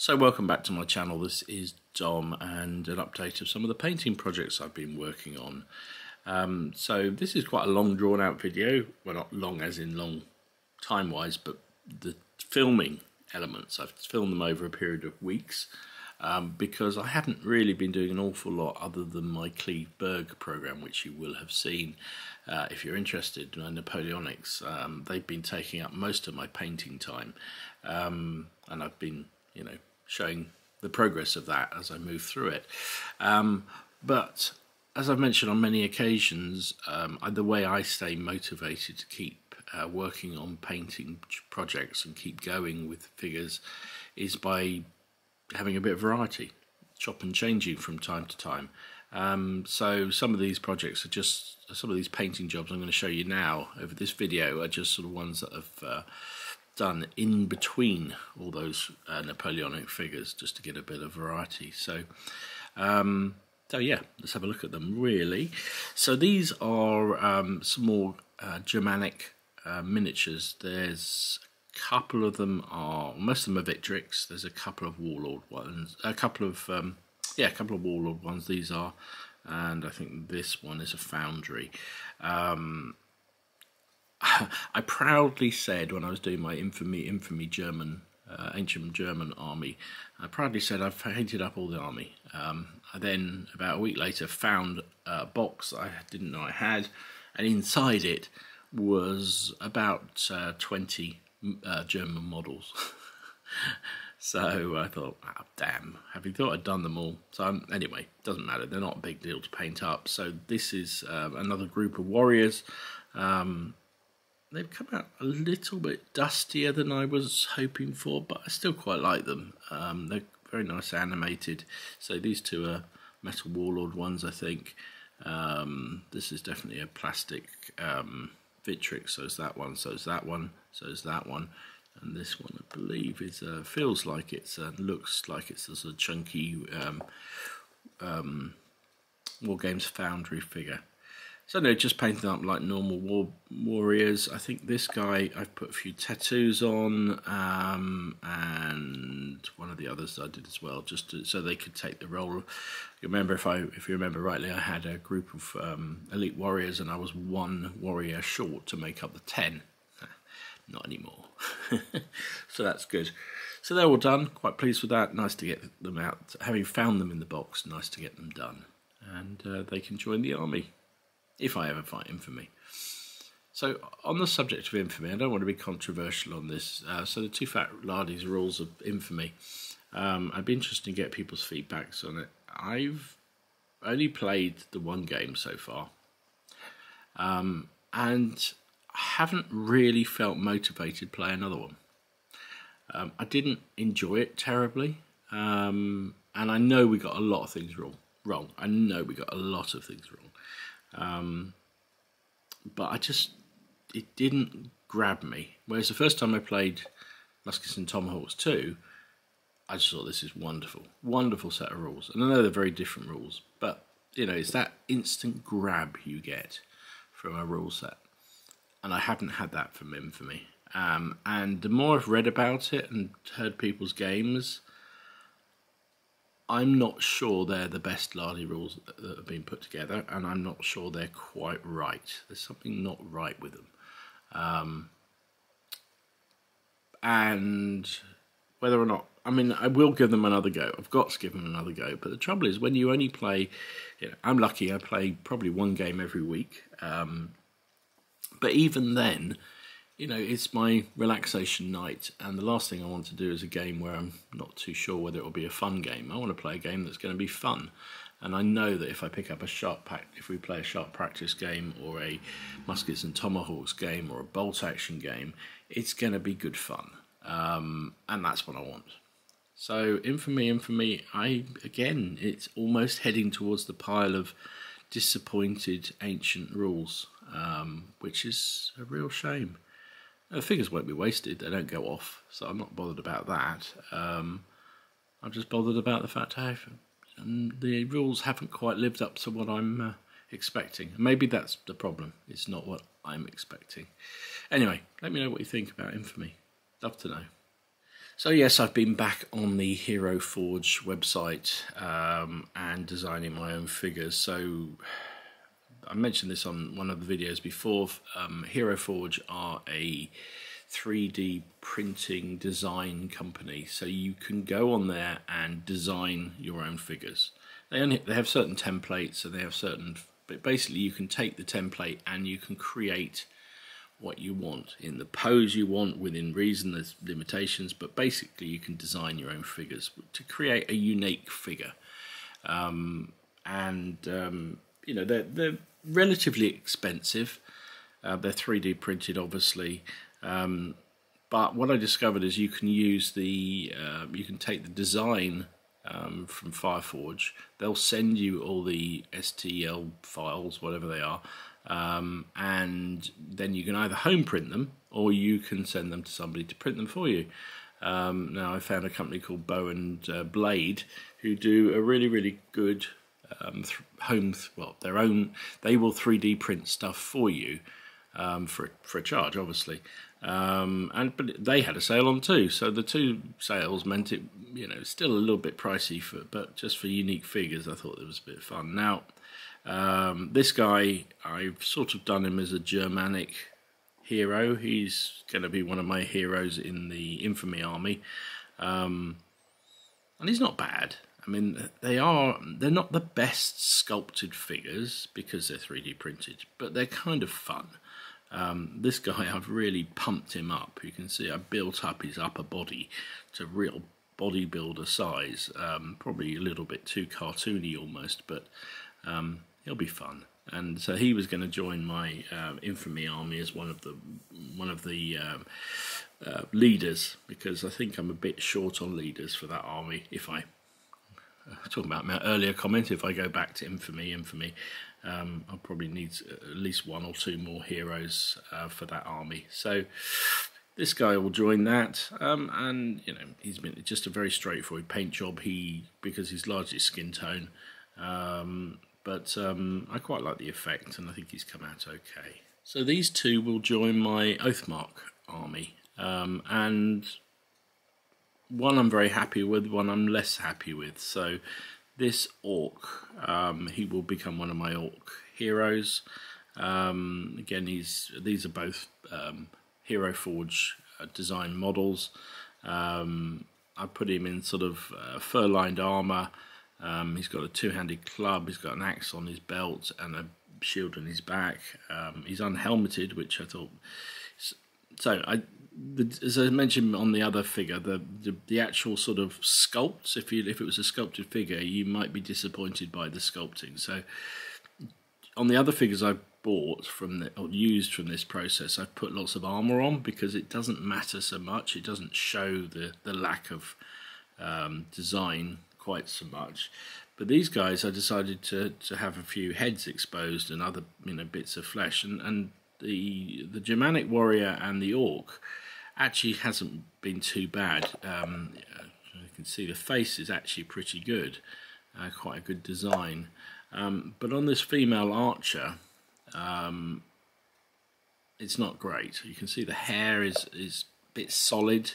So welcome back to my channel. This is Dom and an update of some of the painting projects I've been working on. So this is quite a long drawn out video, well not long as in long time wise, but the filming elements, I've filmed them over a period of weeks because I haven't really been doing an awful lot other than my cleve-berg program, which you will have seen if you're interested in Napoleonics. They've been taking up most of my painting time, and I've been showing the progress of that as I move through it. But as I've mentioned on many occasions, the way I stay motivated to keep working on painting projects and keep going with figures is by having a bit of variety, chop and changing from time to time. So some of these projects are just, some of these painting jobs I'm going to show you now over this video are just sort of ones that have done in between all those Napoleonic figures, just to get a bit of variety. So yeah, let's have a look at them really. So these are some more Germanic miniatures. There's a couple of them are, most of them are Victrix. There's a couple of Warlord ones, a couple of Warlord ones these are, and I think this one is a Foundry. I proudly said when I was doing my infamy German, ancient German army, I proudly said I've painted up all the army. I then, about a week later, found a box I didn't know I had, and inside it was about 20 German models. So I thought, oh, damn, have you thought I'd done them all? So anyway, doesn't matter, they're not a big deal to paint up. So this is another group of warriors. They've come out a little bit dustier than I was hoping for, but I still quite like them. They're very nice animated. So these two are metal Warlord ones, I think. This is definitely a plastic Victrix, so is that one, so is that one, so is that one. And this one, I believe, is feels like it's looks like it's a sort of chunky Wargames Foundry figure. So no, just painting up like normal warriors. I think this guy, I've put a few tattoos on, and one of the others I did as well, just so they could take the role. Remember, if you remember rightly, I had a group of elite warriors, and I was one warrior short to make up the 10. Not anymore. So that's good. So they're all done. Quite pleased with that. Nice to get them out. Having found them in the box, nice to get them done, and they can join the army if I ever fight infamy. So on the subject of infamy, I don't want to be controversial on this. So the two fat lardies rules of infamy. I'd be interested to get people's feedbacks on it. I've only played the one game so far, and I haven't really felt motivated to play another one. I didn't enjoy it terribly, and I know we got a lot of things wrong. I know we got a lot of things wrong. But it didn't grab me. Whereas the first time I played Muskets and Tomahawks 2, I just thought this is wonderful. Wonderful set of rules. And I know they're very different rules, but it's that instant grab you get from a rule set. And I haven't had that from Infamy. And the more I've read about it and heard people's games, I'm not sure they're the best lardy rules that have been put together, and I'm not sure they're quite right. There's something not right with them. And whether or not, I mean, I will give them another go. I've got to give them another go. But the trouble is, when you only play, I'm lucky I play probably one game every week. But even then, it's my relaxation night, and the last thing I want to do is a game where I'm not too sure whether it will be a fun game. I want to play a game that's going to be fun, and I know that if I pick up if we play a sharp practice game, or a Muskets and Tomahawks game, or a bolt action game, it's going to be good fun, and that's what I want. So infamy, again, it's almost heading towards the pile of disappointed ancient rules, which is a real shame. The figures won't be wasted, they don't go off, so I'm not bothered about that. I'm just bothered about the fact the rules haven't quite lived up to what I'm expecting. Maybe that's the problem, it's not what I'm expecting. Anyway, let me know what you think about Infamy. Love to know. So yes, I've been back on the Hero Forge website and designing my own figures. So I mentioned this on one of the videos before. Hero Forge are a 3D printing design company, so you can go on there and design your own figures. They have certain templates, and they have certain, but basically you can take the template and you can create what you want in the pose you want within reason. There's limitations, but basically you can design your own figures to create a unique figure. You know, they're relatively expensive. They're 3D printed, obviously, but what I discovered is you can use the you can take the design from Fireforge. They'll send you all the STL files, whatever they are, and then you can either home print them or you can send them to somebody to print them for you. Now I found a company called Bow and Blade who do a really good their own. They will 3D print stuff for you for a charge, obviously. But they had a sale on too, so the two sales meant it, you know, still a little bit pricey but just for unique figures, I thought it was a bit fun. Now, this guy, I've sort of done him as a Germanic hero. He's going to be one of my heroes in the Infamy army, and he's not bad. I mean, they're not the best sculpted figures because they're 3D printed, but they're kind of fun. This guy, I've really pumped him up. You can see I built up his upper body to real bodybuilder size, probably a little bit too cartoony almost, but he'll be fun. And so he was going to join my Infamy army as one of the leaders, because I think I'm a bit short on leaders for that army. If I talking about my earlier comment, if I go back to Infamy, I'll probably need at least one or two more heroes for that army. So this guy will join that, and you know, he's been just a very straightforward paint job. Because he's largely skin tone, but I quite like the effect, and I think he's come out okay. So these two will join my Oathmark army, and one I'm very happy with, one I'm less happy with. So this orc, he will become one of my orc heroes. Again, these are both Hero Forge design models. I put him in sort of fur-lined armour. He's got a two-handed club, he's got an axe on his belt and a shield on his back. He's unhelmeted, which I thought... as I mentioned on the other figure, the actual sort of sculpts, if it was a sculpted figure, you might be disappointed by the sculpting. So on the other figures I bought or used from this process, I've put lots of armour on because it doesn't matter so much. It doesn't show the lack of design quite so much. But these guys, I decided to have a few heads exposed and other bits of flesh, and the Germanic warrior and the orc actually hasn't been too bad. You can see the face is actually pretty good, quite a good design. But on this female archer, it's not great. You can see the hair is a bit solid,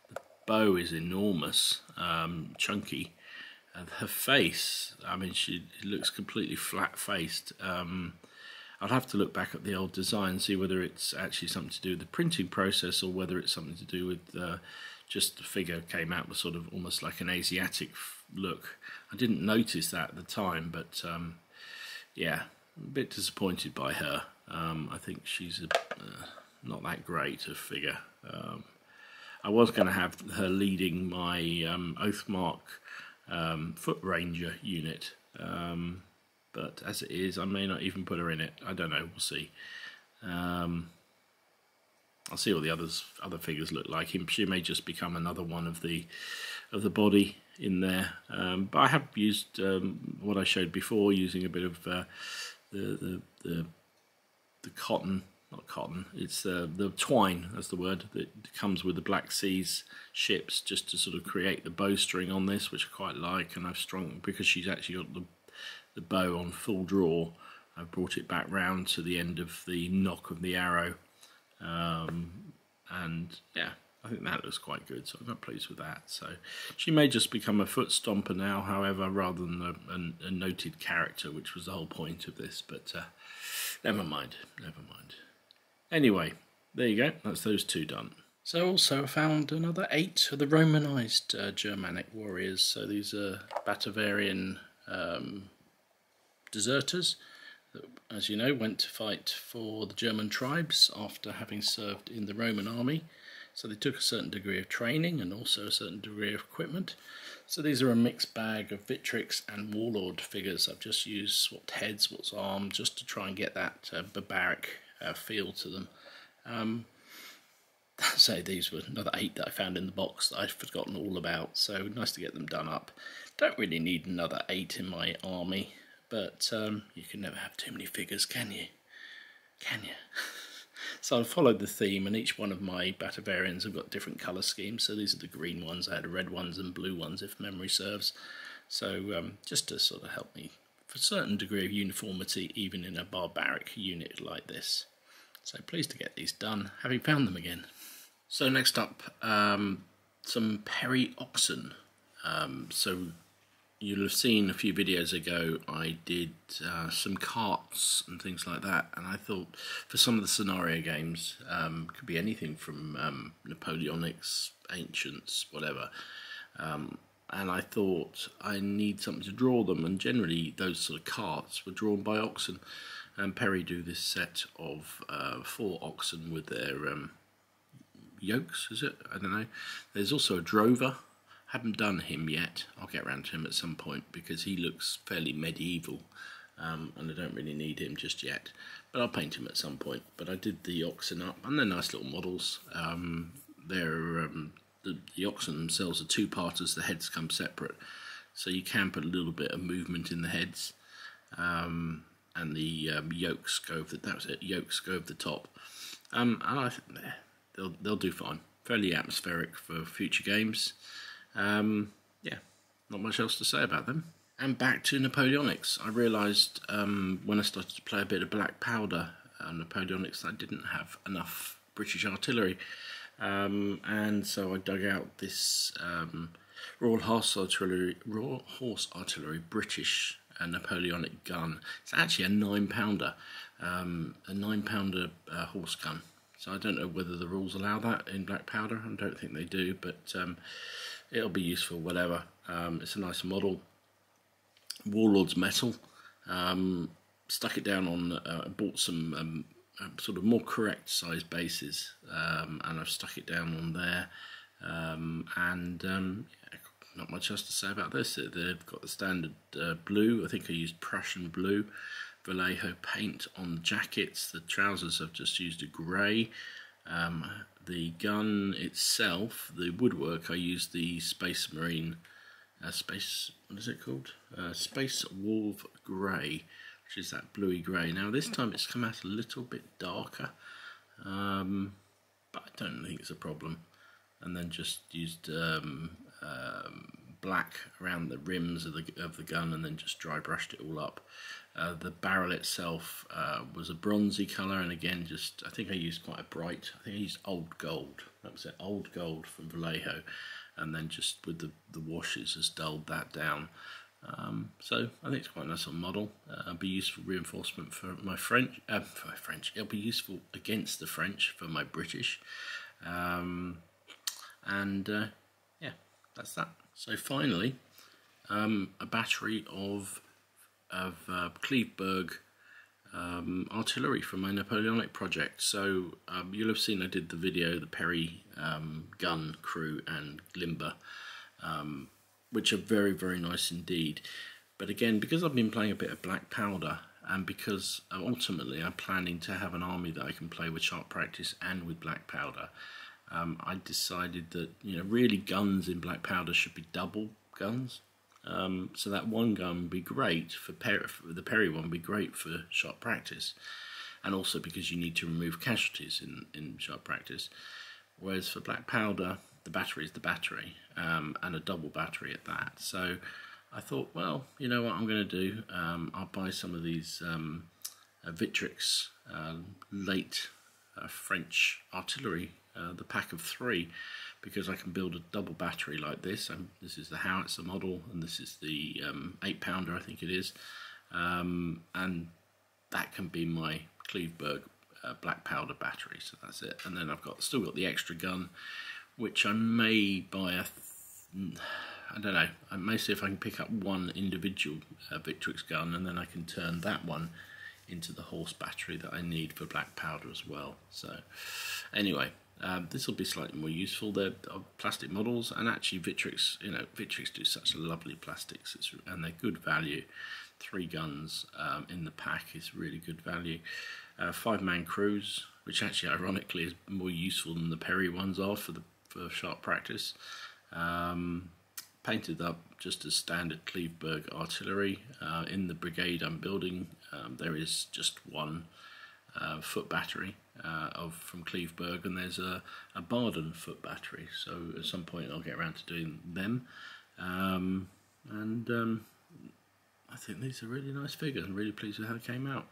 the bow is enormous, chunky, and her face, I mean, she looks completely flat-faced. I'll have to look back at the old design and see whether it's actually something to do with the printing process or whether it's something to do with just the figure came out with sort of almost like an Asiatic look. I didn't notice that at the time, but yeah, a bit disappointed by her. I think she's not that great a figure. I was going to have her leading my Oathmark Foot Ranger unit, but as it is, I may not even put her in it. I don't know. We'll see. I'll see what the other figures look like. She may just become another one of the body in there. But I have used what I showed before, using a bit of the cotton. Not cotton. It's the twine. That's the word that comes with the Black Seas ships, just to sort of create the bowstring on this, which I quite like. And I've strung, because she's actually got the bow on full draw, I've brought it back round to the end of the nock of the arrow, and yeah, I think that looks quite good, so I'm quite pleased with that. So she may just become a foot stomper now, however, rather than a noted character, which was the whole point of this. But never mind, never mind. Anyway, there you go. That's those two done. So also I found another 8 of the Romanised Germanic warriors. So these are Batavarian deserters that, as you know, went to fight for the German tribes after having served in the Roman army. So they took a certain degree of training and also a certain degree of equipment. So these are a mixed bag of Victrix and Warlord figures. I've just used swapped heads, swapped arms, just to try and get that barbaric feel to them. So these were another 8 that I found in the box that I'd forgotten all about. So nice to get them done up. Don't really need another 8 in my army, but you can never have too many figures, can you? Can you? So I followed the theme, and each one of my Batavarians have got different colour schemes. So these are the green ones. I had red ones and blue ones, if memory serves. So just to sort of help me for a certain degree of uniformity, even in a barbaric unit like this. So pleased to get these done, having found them again. So next up, some Periopsen. So you'll have seen a few videos ago I did some carts and things like that, and I thought for some of the scenario games, could be anything from Napoleonics, Ancients, whatever, and I thought I need something to draw them, and generally those sort of carts were drawn by oxen, and Perry do this set of 4 oxen with their yokes, is it? I don't know. There's also a drover. Haven't done him yet. I'll get around to him at some point because he looks fairly medieval, and I don't really need him just yet. But I'll paint him at some point. But I did the oxen up, and they're nice little models. The oxen themselves are 2-parters. The heads come separate, so you can put a little bit of movement in the heads, and the yokes go over. That was it. Yokes go over the top, and I think they'll do fine. Fairly atmospheric for future games. Yeah, not much else to say about them. And back to Napoleonics. I realised when I started to play a bit of Black Powder Napoleonics I didn't have enough British artillery, and so I dug out this Royal Horse Artillery British Napoleonic gun. It's actually a 9-pounder, horse gun. So I don't know whether the rules allow that in Black Powder. I don't think they do, but it'll be useful, whatever. It's a nice model. Warlord's metal. Stuck it down on, bought some sort of more correct size bases, and I've stuck it down on there. Yeah, not much else to say about this. They've got the standard blue. I think I used Prussian blue. Vallejo paint on the jackets. The trousers I've just used a grey. The gun itself, the woodwork, I used the Space Marine, what is it called? Space Wolf Grey, which is that bluey grey. Now this time it's come out a little bit darker, but I don't think it's a problem. And then just used black around the rims of the gun, and then just dry brushed it all up. The barrel itself was a bronzy colour, and again, I think I used quite a bright, I think I used old gold, that was it, old gold from Vallejo, and then just with the washes just dulled that down. So I think it's quite a nice little model. It'll be useful reinforcement for my French, it'll be useful against the French for my British, yeah, that's that. So finally, a battery of cleve-berg artillery from my Napoleonic project. So you'll have seen I did the video, the Perry gun, crew and limber, which are very, very nice indeed. But again, because I've been playing a bit of Black Powder, and because ultimately I'm planning to have an army that I can play with sharp practice and with Black Powder, I decided that, you know, really guns in Black Powder should be double guns. So that one gun would be great for the Perry one would be great for sharp practice, and also because you need to remove casualties in sharp practice. Whereas for Black Powder, the battery is the battery, and a double battery at that. So I thought, well, you know what I'm going to do? I'll buy some of these Victrix late French artillery the pack of 3, because I can build a double battery like this. And this is the howitzer model, and this is the 8-pounder, I think it is, and that can be my cleve-berg black powder battery. So that's it. And then I've still got the extra gun, which I may buy I don't know, I may see if I can pick up one individual Victrix gun, and then I can turn that one into the horse battery that I need for black powder as well. So anyway, this will be slightly more useful. They're plastic models, and actually Victrix, Victrix do such lovely plastics, and they're good value. 3 guns in the pack is really good value. 5-man crews, which actually ironically is more useful than the Peri ones are for sharp practice. Painted up just as standard cleve-berg artillery. In the brigade I'm building, there is just one foot battery from cleve-berg, and there's a Barden foot battery. So at some point I'll get around to doing them. I think these are really nice figures. I'm really pleased with how it came out.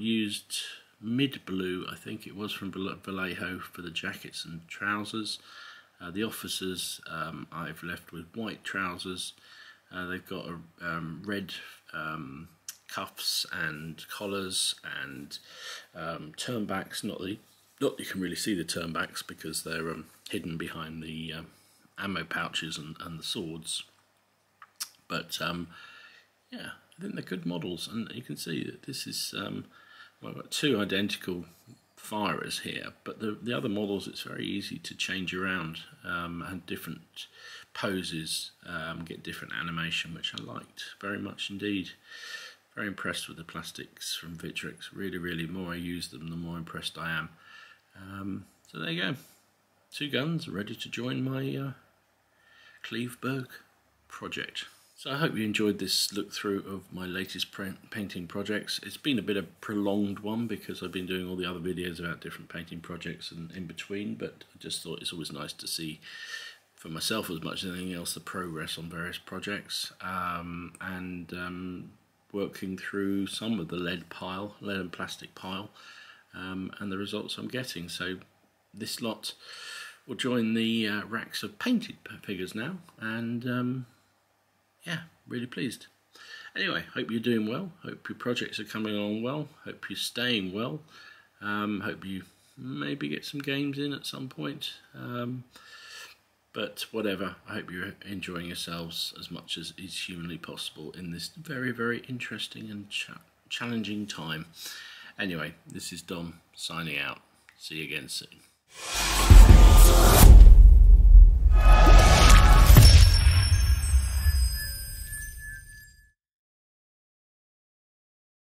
Used mid-blue, I think it was, from Vallejo for the jackets and trousers. The officers I've left with white trousers. They've got red cuffs and collars and turnbacks. Not that you can really see the turnbacks because they're hidden behind the ammo pouches and the swords. But yeah, I think they're good models, and you can see that this is well, I've got 2 identical firers here, but the other models, it's very easy to change around and different poses, get different animation, which I liked very much indeed. Very impressed with the plastics from Victrix. Really, the more I use them, the more impressed I am. So there you go, 2 guns ready to join my cleve-berg project. So I hope you enjoyed this look through of my latest painting projects. It's been a bit of a prolonged one because I've been doing all the other videos about different painting projects and in between, but I just thought it's always nice to see, for myself as much as anything else, the progress on various projects, and working through some of the lead and plastic pile, and the results I'm getting. So this lot will join the racks of painted figures now, and yeah, really pleased. Anyway, hope you're doing well. Hope your projects are coming along well. Hope you're staying well. Hope you maybe get some games in at some point. But whatever, I hope you're enjoying yourselves as much as is humanly possible in this very interesting and challenging time. Anyway, this is Dom signing out. See you again soon.